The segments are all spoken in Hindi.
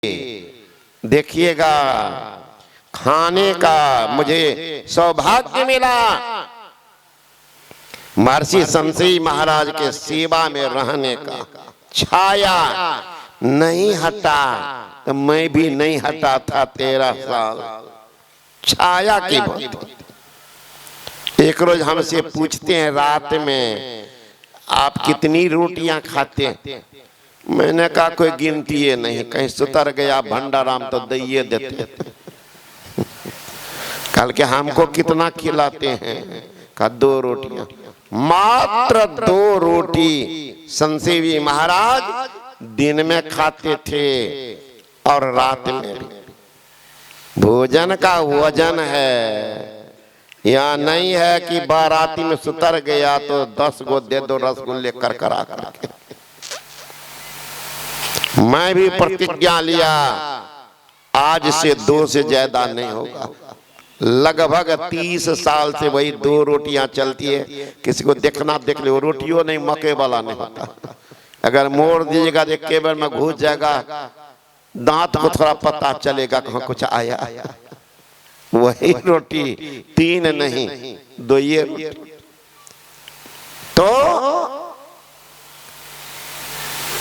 देखिएगा, खाने का मुझे सौभाग्य मिला। महर्षि संसई महाराज के सेवा में रहने का। छाया नहीं हटा तो मैं भी नहीं हटा था 13 साल। छाया की बात। एक रोज हमसे पूछते हैं रात में, आप कितनी रोटियां खाते हैं? मैंने कहा कोई गिनती है नहीं, कहीं सुतर गया भंडाराम तो दइए देते। कल के हमको कितना खिलाते हैं? कहा 2 रोटियां, मात्र 2 रोटी संसेवी महाराज दिन में खाते थे और रात में भी। भोजन का वजन है, या नहीं है कि बाराती में सुतर गया तो 10 गो दे दो रसगुल्ले कर करा करके। मैं भी प्रतिज्ञा लिया, आज से 2 से ज्यादा नहीं होगा। लगभग 30 साल से वही 2 रोटियां चलती है। किसी को देखना देख ले, वो रोटियों नहीं मके वाला नहीं होता। अगर मोड़ दीजिएगा एक केबल में घुस जाएगा, दांत को थोड़ा पता चलेगा कहाँ कुछ आया। वही रोटी 3 नहीं 2 ये रोटी। तो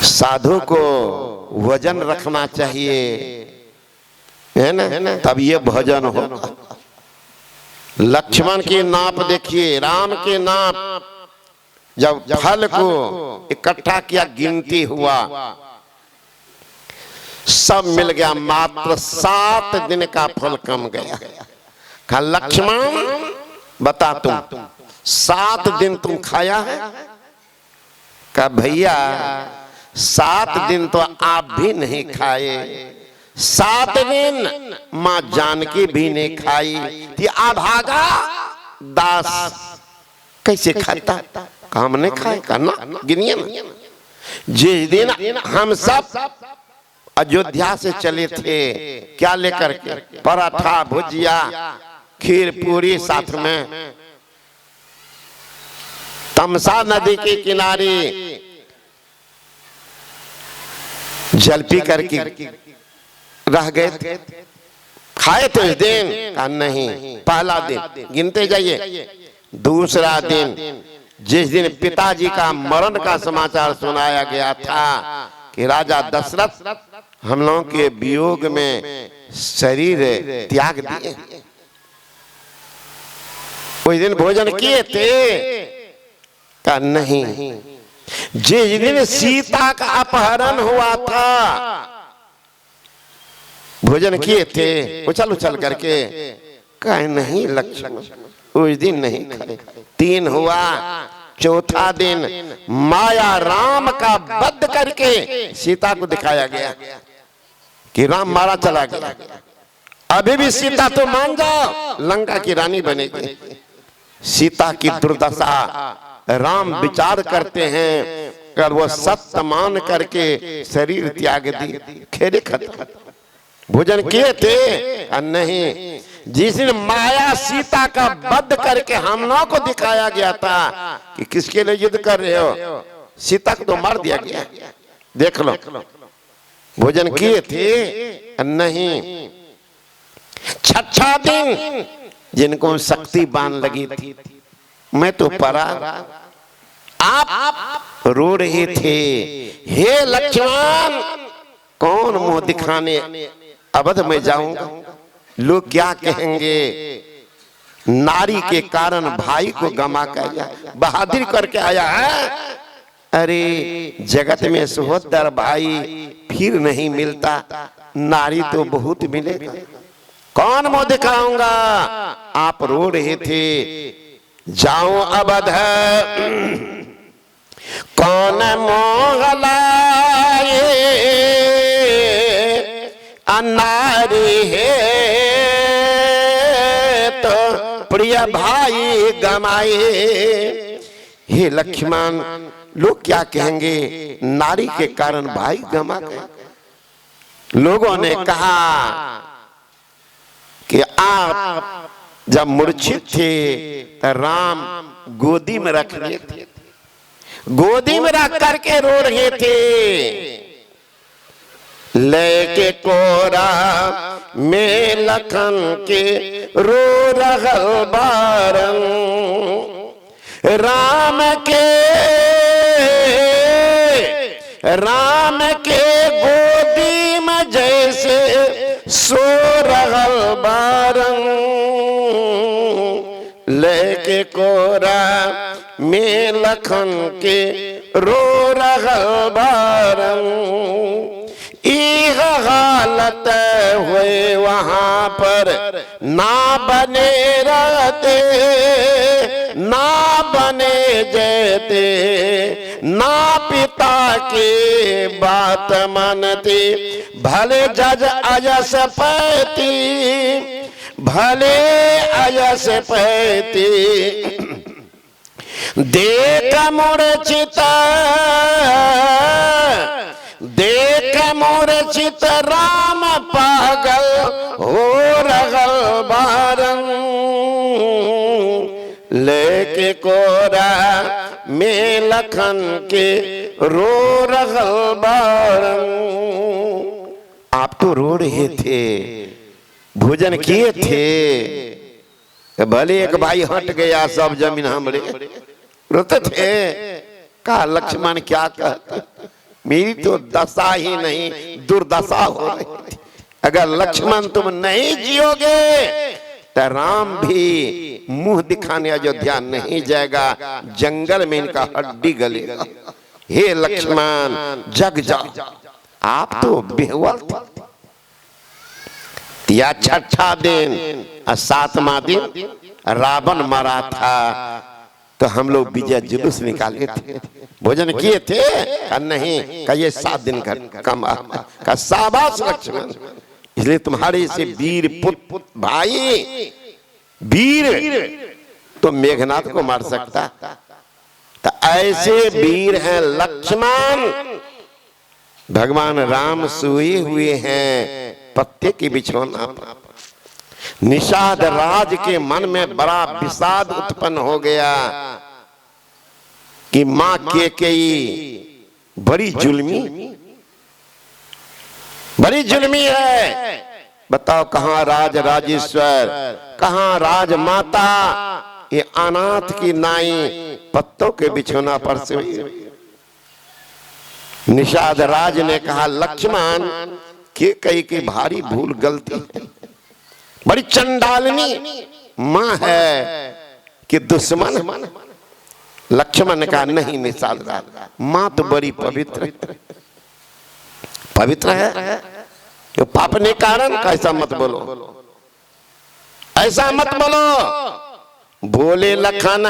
साधु को वजन रखना चाहिए, है ना, तब ये भजन होगा। लक्ष्मण की नाप देखिए, राम के नाप। जब फल को इकट्ठा किया, गिनती हुआ, सब मिल गया, मात्र 7 दिन का फल कम गया। कहा लक्ष्मण बता, तुम 7 दिन तुम खाया है? कहा भैया 7 दिन तो आप भी नहीं खाए, 7 दिन मां जानकी भी नहीं खाई थी। अभागा दास कैसे खाता? काम नहीं खाए, करना गिनिए ना। जिस दिन हम सब अयोध्या से चले थे, क्या लेकर के? पराठा, भुजिया, खीर पूरी, साथ में तमसा नदी के किनारे जल पी करके रह गए थे। खाए तो इस दिन? कहा नहीं। पहला दिन गिनते जाइए। दूसरा दिन, जिस दिन पिताजी का मरण का समाचार सुनाया गया था कि राजा दशरथ हम लोगों के वियोग में शरीर त्याग दिए, उस दिन भोजन किए थे? कहा नहीं। जिस दिन सीता का अपहरण हुआ था भोजन किए थे उछल उछल करके? कहा नहीं लक्ष्मण, उस दिन नहीं खाए। 3 हुआ। चौथा दिन माया राम का वध करके सीता को दिखाया गया कि राम मारा चला गया। अभी भी सीता तो मान जाओ, लंका की रानी बनेगी। सीता की दुर्दशा राम विचार करते हैं, अगर वो सत्य मान करके शरीर त्याग दी, खेरे खत्म। भोजन किए थे? नहीं। जिस दिन माया सीता का वध करके हम लोगों को दिखाया गया था कि किसके लिए युद्ध कर रहे हो, सीता को तो मार दिया गया। देख लो, भोजन किए थे? नहीं। छठा दिन, जिनको शक्ति बांध लगी थी, मैं तो परा, आप रो रहे थे, हे लक्ष्मण कौन मुंह दिखाने अवध में जाऊंगा, लोग क्या कहेंगे? नारी के कारण भाई को गमा कर बहादुरी करके आया है। अरे जगत में सहोदर भाई फिर नहीं मिलता, नारी तो बहुत मिलेगा, कौन मुंह दिखाऊंगा? आप रो रहे थे, जाओ अवध कौन मोह लाए, नारी है तो प्रिय भाई गमाए। हे लक्ष्मण, लोग क्या कहेंगे? नारी के कारण भाई गमा गए। लोगों ने कहा कि आप जब मूर्छित थे तो राम गोदी में रख लिए थे, गोदी में रख करके रो रहे थे। लेके कोरा में लखन के रो रहल बारन, राम के गोदी में जैसे सो रहल बारन, लेके कोरा में लखन के रो रहल बारन। हालत हुए वहां पर ना बने रहते, ना बने जेते, ना पिता की बात मानती, भले जज अयस पैती, भले अयस पैती। देख मूर्छिता, देख मूर्छित राम पागल हो रहल बारन, लेके कोरा में लखन के रो रहल बारन। आप तो रो रहे थे, भोजन किए थे, भले एक भाई हट गया सब जमीन हमरे, रोते थे। कहा लक्ष्मण क्या कहता, मेरी तो दशा ही नहीं दुर्दशा हो रही थी। अगर लक्ष्मण तुम नहीं जियोगे तो राम भी मुंह दिखाने अयोध्या नहीं जाएगा, जंगल में इनका हड्डी गलेगा। हे लक्ष्मण जग जाओ, आप तो बेहुआ थे। या छठा दिन और सातवां दिन रावण मरा था, तो हम लोग विजय जुलूस निकाले थे। भोजन किए थे का नहीं, का ये 7 दिन का कम का शाबाश लक्ष्मण, इसलिए तुम्हारे से वीर पुत्र भाई वीर तो मेघनाथ को मार सकता, तो ऐसे वीर हैं लक्ष्मण। भगवान राम सोए हुए हैं पत्ते की बिछौना पर। निषाद राज के मन में बड़ा विषाद उत्पन्न हो गया कि मां कैकेयी बड़ी जुल्मी है। बताओ कहां राज राजेश्वर, कहां राजमाता, ये अनाथ की नाई पत्तों के बिछौना पर से। निषाद राज ने कहा लक्ष्मण कैकेयी की भारी भूल गलती है, बड़ी चंडालनी मां है कि दुश्मन। लक्ष्मण ने कहा नहीं निषाद राज, मां तो बड़ी पवित्र है, तो पाप ने कारण कैसा मत बोलो, ऐसा मत बोलो। बोले लखन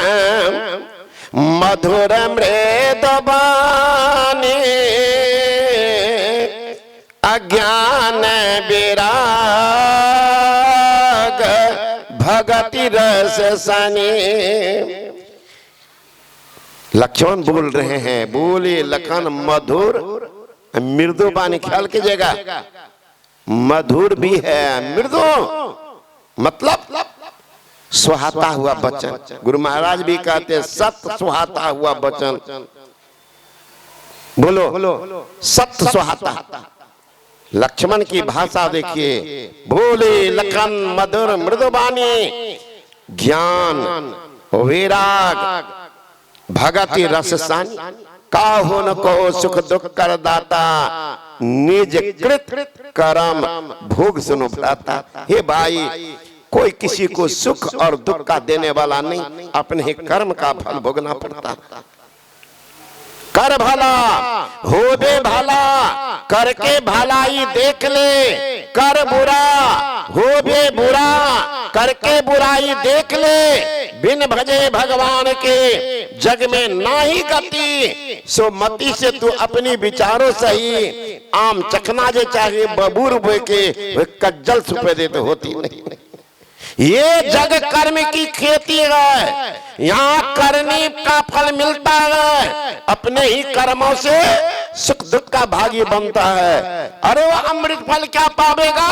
मधुर मृद बानी, अज्ञान विराग भगति रस सनी। लक्ष्मण बोल रहे हैं, बोले लखन मधुर मृदु बानी, ख्याल कीजिएगा मधुर भी है, मृदु मतलब सुहाता हुआ वचन। गुरु महाराज भी कहते सत्य सुहाता हुआ वचन, बोलो सत्य सुहाता। लक्ष्मण की भाषा देखिए, बोले लखन मधुर मृदुबानी, ज्ञान विराग भगति रससानी, काहो न को सुख दुख कर दाता, निज कृत कर्म भोग सुनो भ्राता। हे भाई, कोई किसी को सुख और दुख का देने वाला नहीं, अपने ही कर्म का फल भोगना पड़ता। कर भला हो बे भला, करके भलाई देख ले, कर बुरा हो बे बुरा, करके बुराई देख ले। बिन भजे भगवान के जग में नाही गति, सो मति से तू अपनी विचारों सही। आम चखना जे चाहे बबूर बो के कज्जल सुपे दे तो होती नहीं। ये जग कर्म की खेती है, यहाँ करने का फल मिलता है, अपने ही कर्मों से सुख दुख का भागी बनता है। अरे वो अमृत फल क्या पावेगा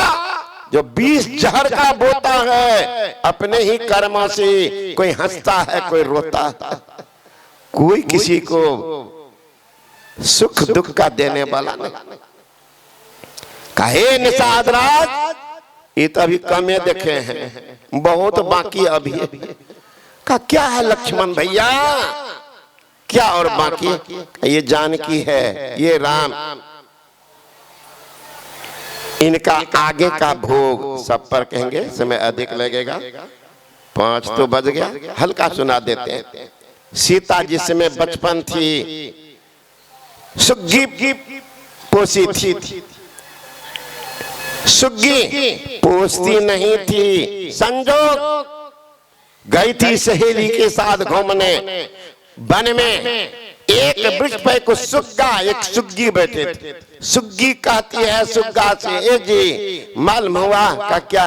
जो 20 जहर का बोता है। अपने ही कर्मों से कोई हंसता है, कोई रोता है, कोई किसी को सुख दुख का देने वाला नहीं। कहे निषाद राज ये तो अभी कमे देखे हैं, बहुत बाकी अभी का। क्या है लक्ष्मण भैया, क्या और बाकी? ये जानकी है, ये राम, इनका आगे का भोग सब पर कहेंगे, समय अधिक लगेगा। 5 तो बज गया, हल्का सुना देते हैं। सीता जिसमें बचपन थी, सुग्गी पोसी थी, सुग्गी पोसती नहीं थी, संजोग गई थी सहेली के साथ घूमने वन में। एक वृक्ष पे कुछ सुग्गा, एक सुग्गी बैठे थे। सुग्गी कहती है सुग्गा से, ए जी मालूम हुआ का क्या?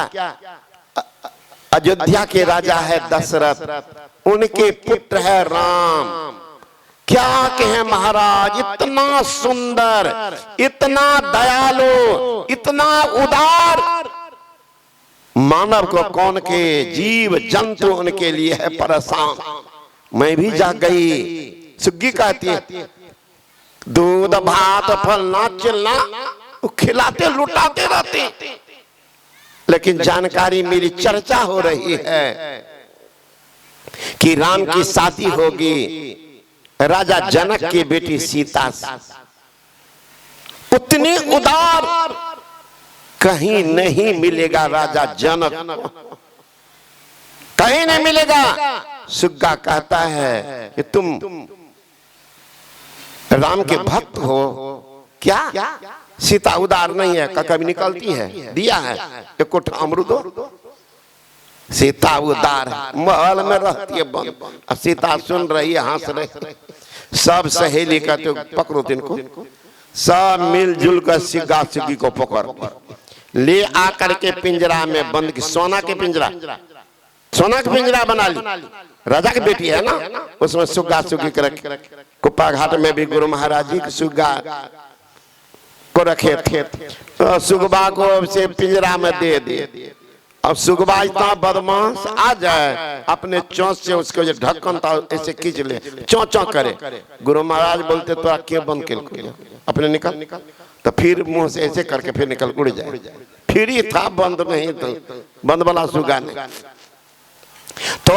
अयोध्या के राजा है दशरथ, उनके पुत्र है राम। क्या कहें महाराज, इतना सुंदर, इतना दयालु, इतना उदार, मानव को कौन के जीव जंतु उनके लिए है परेशान। मैं भी जा गई। सुग्गी कहती है दूध भात फलना चिलना खिलाते लुटाते रहते, लेकिन जानकारी मेरी चर्चा हो रही है कि राम की शादी होगी राजा जनक की बेटी सीता से। उतनी उदार कहीं नहीं मिलेगा राजा जनक, कहीं नहीं मिलेगा। सुग्गा कहता है कि तुम राम के भक्त हो क्या? सीता उदार नहीं है का? कभी निकलती है, दिया है एक कोठा अमृत। सीता उदार है, महल में रहती है बंद। अब सीता सुन रही है, हंस रही। सब सहेली का तो पकड़ो तिनको, सब मिलजुल कर सिग्गा सिग्गी को पकड़ ले आकर के पिंजरा में बंद की। सोना के पिंजरा, सोना का पिंजरा बना ली। राजा की बेटी है ना, उसमें सुग्गा सुग्गी कर कुप्पा घाट में भी गुरु महाराज जी सुग्गा को रखे थे। तो सुगबा को से पिंजरा में दे दिए। अब सुगबा इतना बदमाश आ जाए, अपने चोंच से उसके जो ढक्कन था ऐसे खींच ले, चौं चौं करे। गुरु महाराज बोलते तो क्या बंद कर अपने निकल, तो फिर मुंह से ऐसे करके फिर निकल उड़ जाए। फिर ही था, बंद नहीं तो बंद वाला सुगा नहीं। तो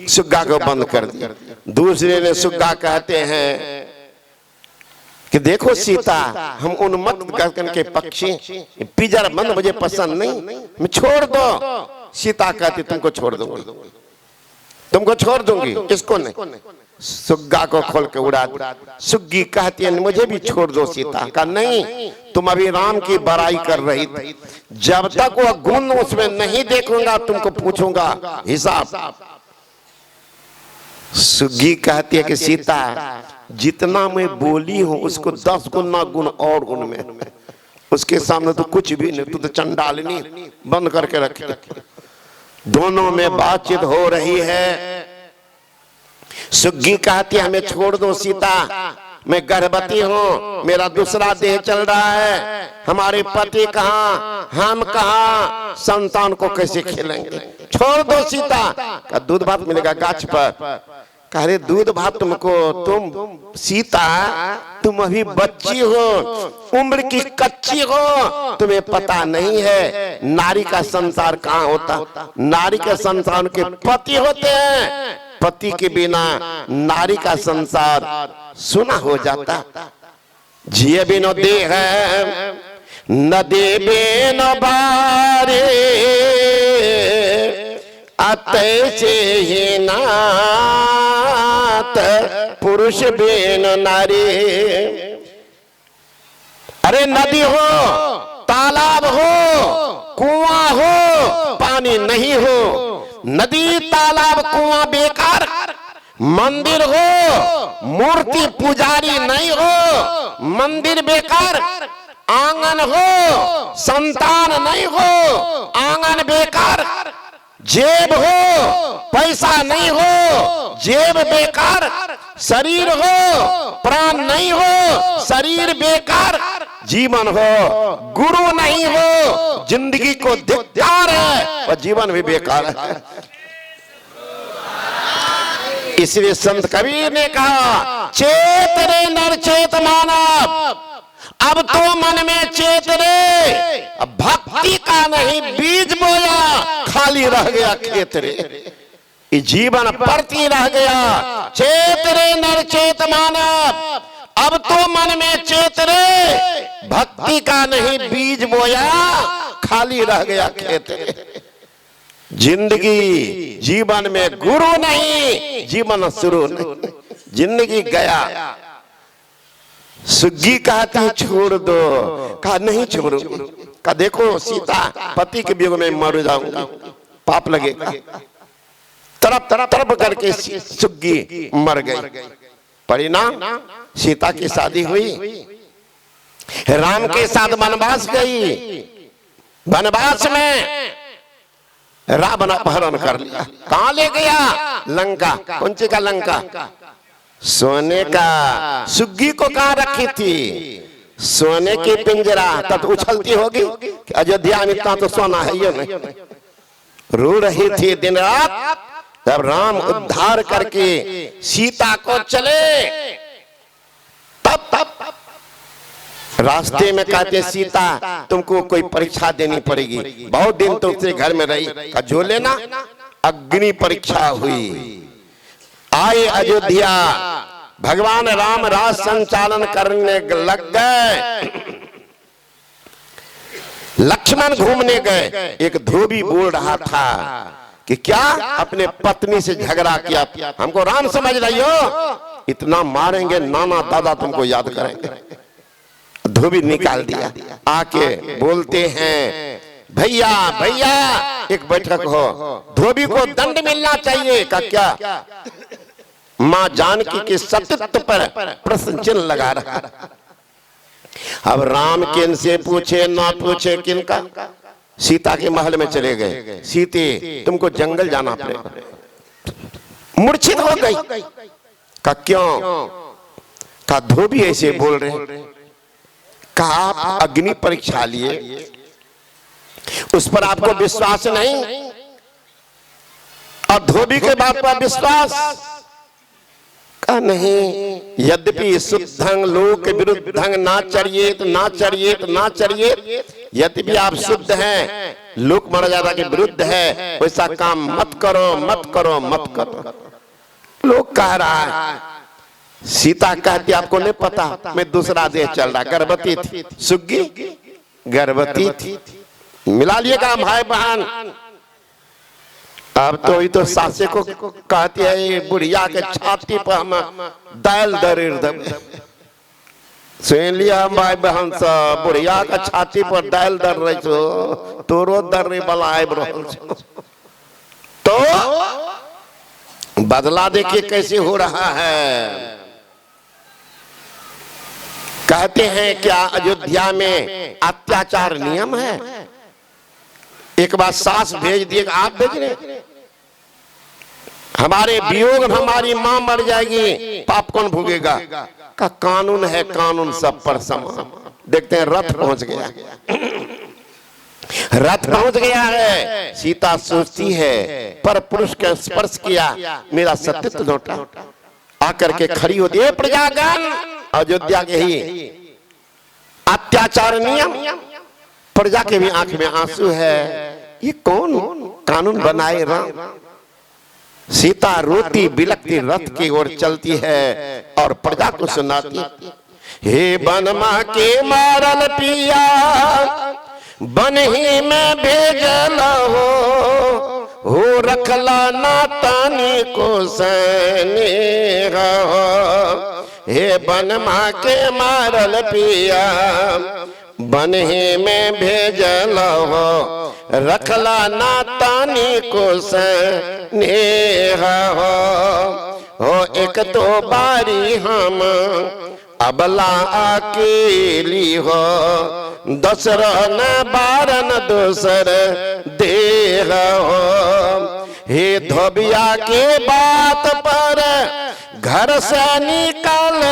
सुग्गा को बंद कर दिया। दूसरे ने सुग्गा कहते हैं कि देखो सीता, हम उन्मत्त गर्दन के पक्षी, पिंजरा बंद मुझे पसंद नहीं, मैं छोड़ दो। सीता कहती तुमको छोड़ दूंगी, तुमको छोड़ दूंगी, इसको नहीं। सुग्गा को खोल के उड़ा दिया। सुग्गी कहती है मुझे भी छोड़ दो सीता का। नहीं, तुम अभी राम की बड़ाई कर रही थी, जब तक वो गुण उसमें नहीं देखूंगा तुमको पूछूंगा हिसाब। सुग्गी कहती है कि सीता जितना मैं बोली हूं उसको 10 गुना गुण और गुण में, उसके सामने तो कुछ भी नहीं, तू तो चंडालिनी, बंद करके रखे। दोनों में बातचीत हो रही है। सुग्गी कहती है हमें छोड़ दो सीता, मैं गर्भवती हूँ, मेरा दूसरा देह चल रहा है, हमारे पति कहाँ, हम कहाँ, संतान को कैसे खिलाएंगे, छोड़ दो सीता। का दूध भात मिलेगा गाछ पर। कह रहे दूध भात तुमको, तुम सीता तुम अभी बच्ची हो, उम्र की कच्ची हो, तुम्हें पता नहीं है नारी का संसार कहाँ होता। नारी के संसार के पति होते हैं, पति के बिना नारी का संसार सुना हो जाता। जिए बिनो देह न देवे न बारे, अतैसे ही नात पुरुष बेन नारी। अरे नदी हो, तालाब हो, कुआं हो, पानी नहीं हो, नदी तालाब कुआं बेकार, मंदिर हो, मूर्ति पुजारी नहीं हो, मंदिर बेकार, आंगन हो, संतान नहीं हो, आंगन बेकार, जेब हो, पैसा नहीं हो, जेब बेकार, शरीर हो, प्राण नहीं हो, शरीर बेकार, जीवन हो, गुरु नहीं हो, जिंदगी को धिक्कार है और जीवन भी बेकार है। इसलिए संत कबीर ने कहा, चेत रे नर चेत मानव, अब तो मन में चेत रे, अब भक्ति का नहीं बीज बोया, खाली रह गया खेत रे, ये जीवन परती रह गया। चेत रे नर चेत मानव, अब तो मन में चेत रे, भक्ति का नहीं बीज बोया, खाली रह गया खेत रे। जिंदगी जीवन में गुरु नहीं, जीवन शुरू नहीं, जिंदगी गया। सुग्गी कहती छोड़ दो, कहा नहीं छोड़ू, कहा देखो सीता पति के वियोग में मर जाऊंगी, पाप लगेगा। तरफ तरफ तरफ करके सुग्गी मर गई। परिणाम सीता की शादी हुई, राम के साथ वनवास गई। वनवास में रावण अपहरण कर लिया, कहां ले गया? लंका। कौन सी का लंका? सोने का। सुग्गी को कहां रखी थी? सोने की पिंजरा। तब उछलती होगी कि अयोध्या में इतना तो सोना है ये नहीं। रो रही थी दिन रात। जब राम उद्धार करके सीता को चले, तब रास्ते में कहते सीता तुमको कोई परीक्षा देनी पड़ेगी, बहुत दिन तो उससे घर में रही। का जो लेना? अग्नि परीक्षा हुई। आए अयोध्या, भगवान राम राज संचालन करने लग गए। लक्ष्मण घूमने गए। एक धोबी बोल रहा था कि क्या अपने पत्नी से झगड़ा किया, हमको राम समझ रही हो, इतना मारेंगे नाना दादा तुमको याद करेंगे। धोबी निकाल दिया। आके बोलते हैं भैया भैया एक बैठक हो, धोबी को दंड मिलना चाहिए। का क्या? मां जानकी के सतीत्व पर प्रश्न चिन्ह लगा रहा। अब राम किन से पूछे ना पूछे किनका? सीता के महल में चले गए। सीते तुमको जंगल जाना पड़ेगा। मूर्छित हो गई। का क्यों? का धोबी ऐसे बोल रहे। कहा आप अग्नि परीक्षा लिए, उस पर आपको विश्वास नहीं, और धोबी के बात पर विश्वास? का नहीं, यद्यपि शुद्धं लोक विरुद्धं ना चरियेत ना चरियेत ना चरियेत, यद्यपि आप शुद्ध हैं, लोक मर्यादा के विरुद्ध है, वैसा काम मत करो मत करो मत करो। लोग कह रहा है। सीता कहती आपको नहीं पता, मैं दूसरा देश चल रहा। गर्भवती थी सुग्गी, गर्भवती थी। मिला लिए का भाई बहन। अब तो ये तो सासे को कहती है, ये बुढ़िया के छाती पर हम दाल दरिर दब। सुन लिया भाई बहन सब, बुढ़िया का छाती पर दाल दर रही छो, तोरो दर्रे वाला आब रहो। तो बदला देखिए कैसे हो रहा है। कहते हैं क्या अयोध्या में अत्याचार नियम है? एक बार सास भेज दिए, आप भेज रहे, हमारे वियोग में हमारी मां मर जाएगी, पाप कौन भोगेगा? का कानून है, कानून सब पर समान। देखते हैं रथ पहुंच गया। रथ पहुंच गया है। सीता सोचती है पर पुरुष का स्पर्श किया, मेरा सतीत्व लौटा। आकर के खड़ी होती है, प्रजागण अयोध्या के ही अत्याचार नियम। प्रजा के भी आंख में आंसू है, ये कौन कानून बनाए राम? सीता रोती बिलकती रथ की ओर चलती है और प्रजा को सुनाती, हे बनमा के मारल पिया, बन ही में भेजल हो रखला ना तानी को सने हो। हे बनमा के मारल पिया, बन ही में भेजल हो रखला ना तानी को स्नेह हो। एक तो बारी हम अबला अकेली हो, दसरन बारन दोसर देह हो। हे धोबिया के बात पर घर से निकाल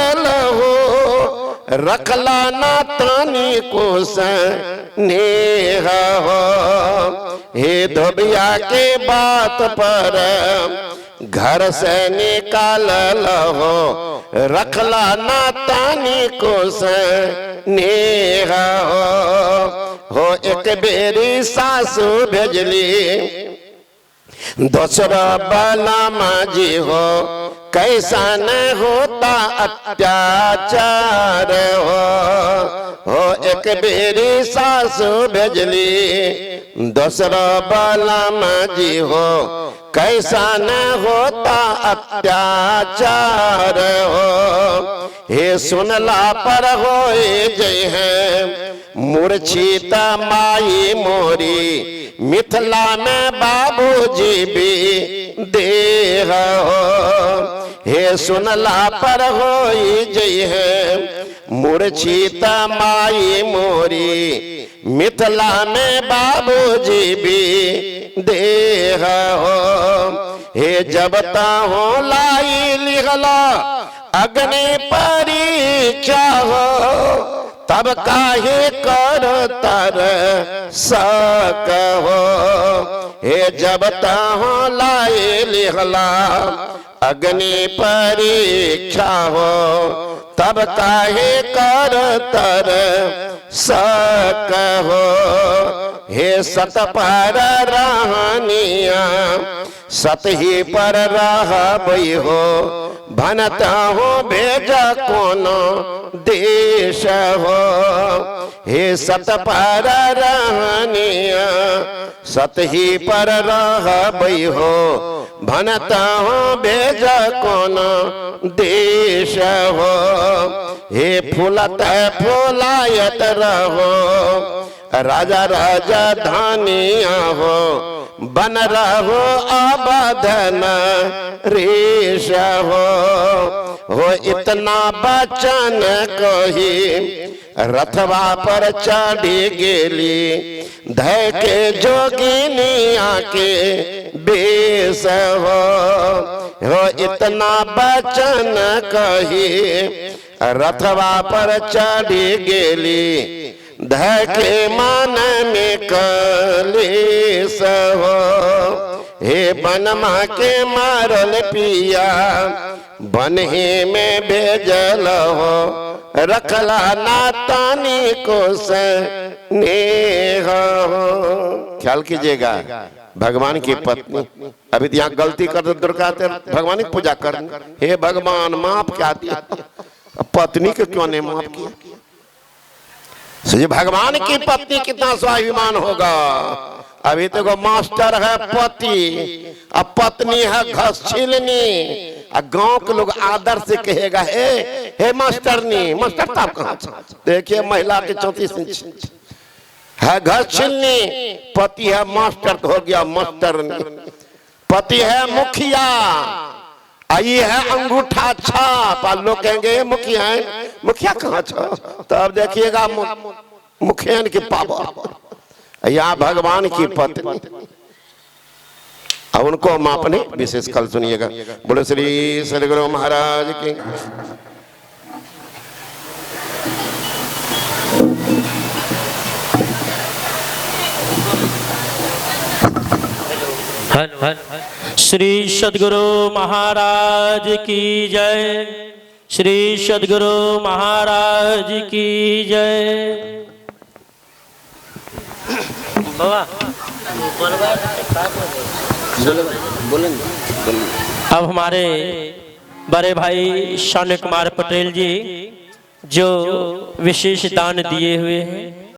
हो, रखला ना तानी को स्नेह हो। हे धोबिया के बात पर घर से निकाल हो, रखला ना तानी को स्नेह हो। एक बेरी सासू भेजली दूसरा बलमा जी हो, कैसा न होता अत्याचार हो। एक बेरी सासू भेजली दूसरा बलमा जी हो, कैसा न होता अत्याचार हो। हे सुनला पर हो जय है मूर्छित माई मोरी, मिथिला में बाबूजी भी देह हो। हे सुनला पर हो जय है मूर्छित माई मोरी, मिथिला में बाबूजी भी देह हो। हे जब ताहो लाई लिखला अग्नि परीक्षा हो, तब काहे कर तर सकहो। हे जब ताहो लाए लिखला अग्नि परीक्षा हो, तब काहे कर तर सकहो। हे सत पर रहनिया सत ही पर रहबई हो, भनता हो भेजा कोनो देश हो। हे सत पर रहनिया सत ही पर रहबई हो, भनता हो भेजा कोनो देश हो। हे फूलत फूलायत रहो, राजा राजा धानिया हो, बन रहो आबादन रेश हो। इतना बचन कही रथवा पर चढ़ी गेली, धय के जोगिनिया के बेस हो। इतना बचन कही रथवा पर चढ़ी गेली, धय के मन में कलेश हो। हे बनमा के मारल पिया बन ही में भेजल हो, रखला ना तानी को स्नेह हो। ख्याल कीजिएगा भगवान की पत्नी अभी यहाँ गलती कर दुर्गाते भगवान की पूजा कर, हे भगवान माफ क्या दिया, पत्नी को क्यों नहीं माफ किया। भगवान की पत्नी कितना स्वाभिमान होगा। अभी तो को मास्टर है पति, अब पत्नी है घसीलनी। गांव के लोग आदर से कहेगा हे मास्टरनी, मास्टर साहब कहाँ? देखिए महिला के 34 इंच है घसीलनी, पति है मास्टर तो हो गया मास्टरनी। पति है मुखिया, आई है अंगूठा छाप, लोग कहेंगे मुखिया है, मुखिया कहाँ छा? तो अब देखिएगा मुखियन के पावर। यहाँ भगवान की पत्नी, अब उनको मापने विशेष कल सुनिएगा। बोलो श्री सदगुरु महाराज की। श्री सद्गुरु महाराज की जय। श्री सद्गुरु महाराज की जय। अब हमारे बड़े भाई शौर्य कुमार पटेल जी जो विशेष दान दिए हुए हैं,